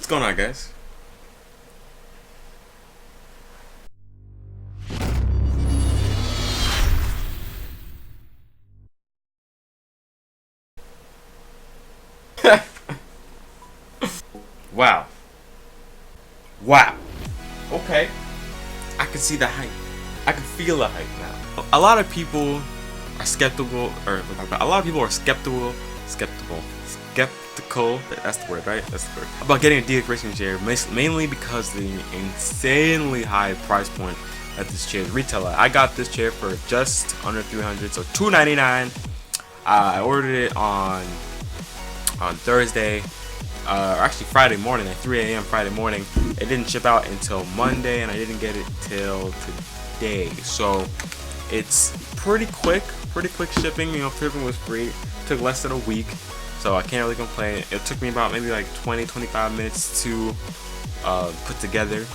What's going on, guys? Wow. Wow. Okay. I can see the hype. I can feel the hype now. A lot of people are skeptical, skeptical. That's the word, right? That's the word. About getting a DXRacer chair, mainly because of the insanely high price point that this chair is retail at. I got this chair for just under $300, so $299. I ordered it on Thursday, or actually Friday morning at 3 a.m. Friday morning. It didn't ship out until Monday, and I didn't get it till today. So it's pretty quick shipping. You know, shipping was free. It took less than a week, so I can't really complain. It took me about maybe like 20-25 minutes to put together.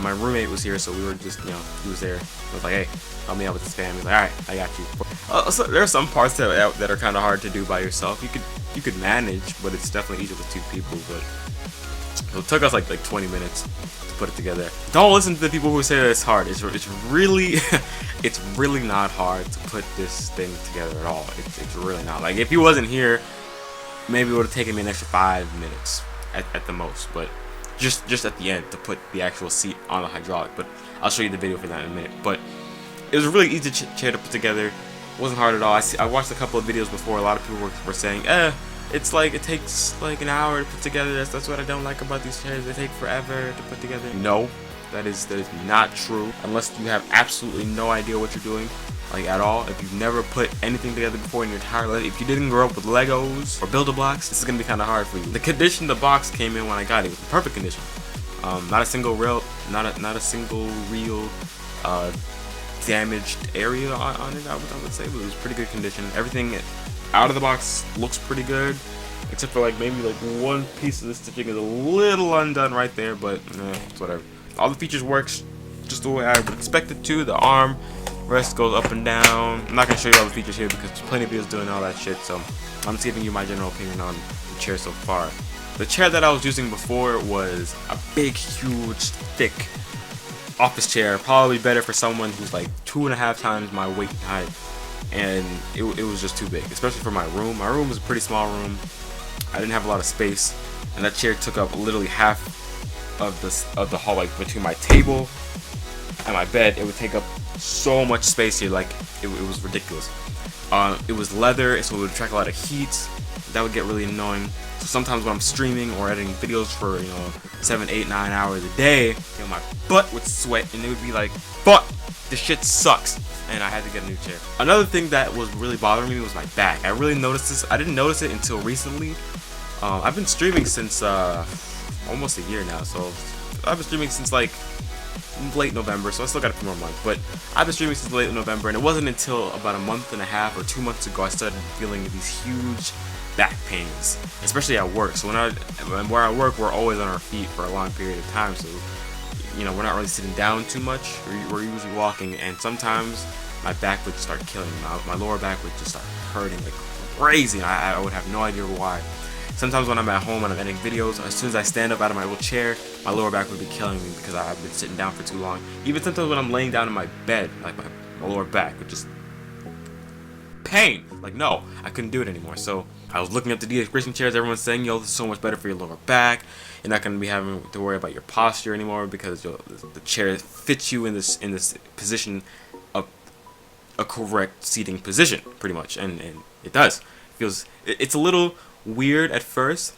My roommate was here, so we were just, you know, he was there. I was like, hey, help me out with this fan. He's like, all right, I got you. So there are some parts that are kind of hard to do by yourself. You could manage, but it's definitely easier with two people. But it took us like 20 minutes to put it together. Don't listen to the people who say that it's hard. It's really it's really not hard to put this thing together at all. It's really not. Like, if he wasn't here, maybe it would have taken me an extra 5 minutes at the most. But just at the end to put the actual seat on the hydraulic. But I'll show you the video for that in a minute. But it was a really easy chair to put together. It wasn't hard at all. I watched a couple of videos before. A lot of people were saying, it's like it takes like an hour to put together. That's what I don't like about these chairs. They take forever to put together. No, that is not true. Unless you have absolutely no idea what you're doing, like at all. If you've never put anything together before in your entire life, if you didn't grow up with Legos or Build-A-Blocks, this is gonna be kind of hard for you. The condition the box came in when I got it was in perfect condition. Not a single real, damaged area on it. I would say, but it was pretty good condition. Everything out of the box looks pretty good, except for like maybe like one piece of the stitching is a little undone right there, but it's whatever. All the features works just the way I would expect it to. The arm rest goes up and down. I'm not gonna show you all the features here because there's plenty of videos doing all that shit, so I'm just giving you my general opinion on the chair so far. The chair that I was using before was a big, huge, thick office chair, probably better for someone who's like 2.5 times my weight and height, and it was just too big, especially for my room. My room was a pretty small room. I didn't have a lot of space, and that chair took up literally half of the hall, like between my table and my bed. It would take up so much space here, like it was ridiculous. It was leather, so it would attract a lot of heat. That would get really annoying. So sometimes when I'm streaming or editing videos for 7, 8, 9 hours a day, my butt would sweat, and it would be like, fuck, this shit sucks, and I had to get a new chair. Another thing that was really bothering me was my back. I really noticed this. I didn't notice it until recently. I've been streaming since almost a year now, so I've been streaming since like late November, so I still got a few more months, but I've been streaming since late November, and it wasn't until about a month and a half or 2 months ago I started feeling these huge back pains, especially at work. So where I work, we're always on our feet for a long period of time, so we're not really sitting down too much. We're usually walking, and sometimes my back would start killing me. My lower back would just start hurting like crazy, and I would have no idea why. Sometimes when I'm at home and I'm editing videos, as soon as I stand up out of my little chair, my lower back would be killing me because I've been sitting down for too long. Even sometimes when I'm laying down in my bed, like my lower back would just pain. Like, no, I couldn't do it anymore. So I was looking up the DXRacer chairs. Everyone's saying, yo, this is so much better for your lower back. You're not going to be having to worry about your posture anymore because the chair fits you in this position of a correct seating position, pretty much, and it does. It's a little weird at first.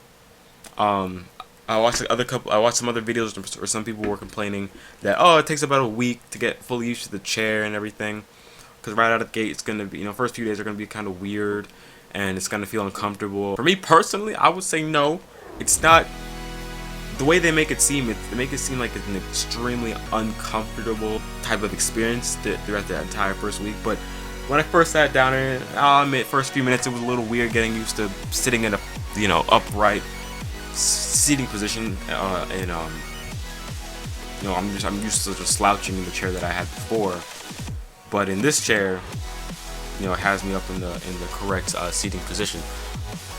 I watched some other videos where some people were complaining that, oh, it takes about a week to get fully used to the chair and everything, because right out of the gate it's gonna be, first few days are gonna be kind of weird and it's gonna feel uncomfortable. For me personally, I would say no. It's not the way they make it seem. They make it seem like it's an extremely uncomfortable type of experience throughout the entire first week. But when I first sat down in it, I'll admit, first few minutes it was a little weird getting used to sitting in a upright seating position, and I'm used to just slouching in the chair that I had before. But in this chair, it has me up in the correct seating position.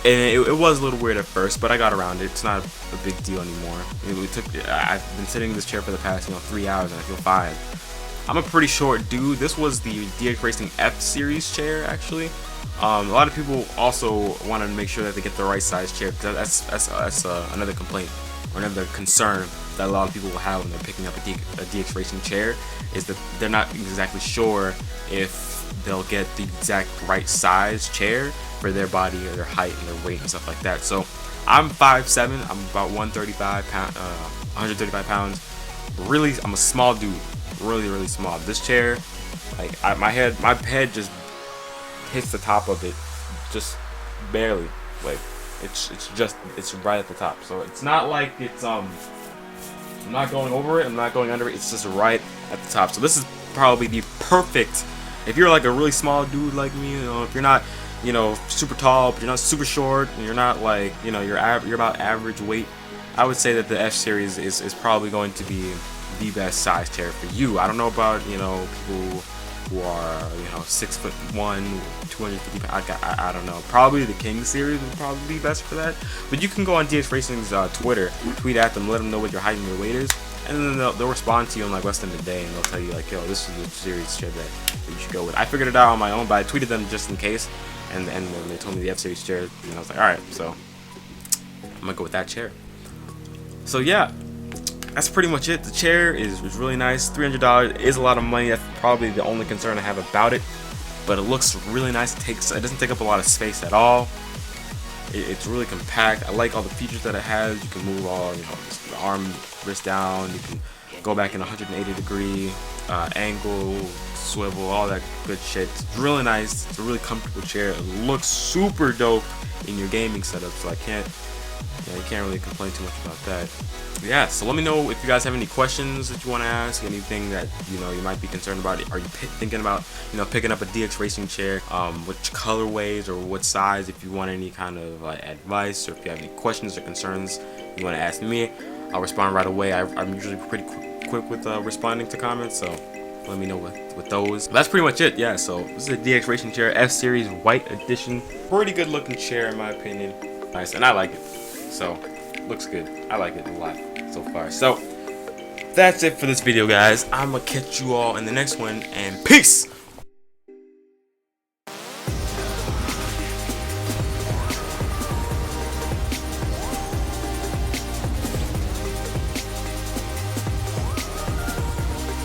And it was a little weird at first, but I got around it. It's not a big deal anymore. I've been sitting in this chair for the past 3 hours and I feel fine. I'm a pretty short dude. This was the DX Racing F Series chair, actually. A lot of people also want to make sure that they get the right size chair, because that's another complaint or another concern that a lot of people will have when they're picking up a DX Racing chair, is that they're not exactly sure if they'll get the exact right size chair for their body or their height and their weight and stuff like that. So I'm 5'7", I'm about 135 pounds. Really, I'm a small dude, really small. This chair, like my head just hits the top of it, just barely. Like it's right at the top. So it's not like it's I'm not going over it, I'm not going under it. It's just right at the top. So this is probably the perfect, if you're like a really small dude like me, if you're not, super tall, but you're not super short, and you're not like, you're about average weight, I would say that the F Series is probably going to be the best size chair for you. I don't know about, people who are, 6'1", 250 pounds. I don't know. Probably the King Series would probably be best for that. But you can go on DX Racing's Twitter, tweet at them, let them know what your height and your weight is, and then they'll respond to you in like less than a day, and they'll tell you like, yo, this is the series chair that you should go with. I figured it out on my own, but I tweeted them just in case, and then they told me the F Series chair, and I was like, all right, so I'm gonna go with that chair. So yeah, that's pretty much it. The chair is really nice. $300 is a lot of money. That's probably the only concern I have about it, but it looks really nice. It doesn't take up a lot of space at all. It's really compact. I like all the features that it has. You can move all, the arm, wrist down. You can go back in 180-degree angle, swivel, all that good shit. It's really nice. It's a really comfortable chair. It looks super dope in your gaming setup, so you can't really complain too much about that. Yeah, so let me know if you guys have any questions that you want to ask, anything that you might be concerned about. Are you thinking about picking up a DX Racing chair? Which colorways or what size? If you want any kind of advice, or if you have any questions or concerns you want to ask me, I'll respond right away. I'm usually pretty quick with responding to comments, so let me know with those. But that's pretty much it. Yeah, so this is a DX Racing chair, F Series white edition. Pretty good looking chair in my opinion. Nice, and I like it. So looks good. I like it a lot so far. So that's it for this video, guys. I'm gonna catch you all in the next one, and peace.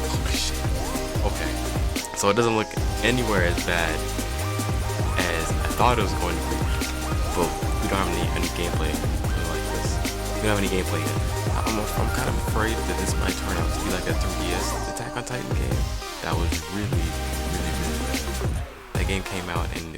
Oh shit. Okay. So it doesn't look anywhere as bad as I thought it was going to be, but we don't have any gameplay like this. We don't have any gameplay yet. I'm kind of afraid that this might turn out to be like a 3DS Attack on Titan game. That was really bad. That game came out and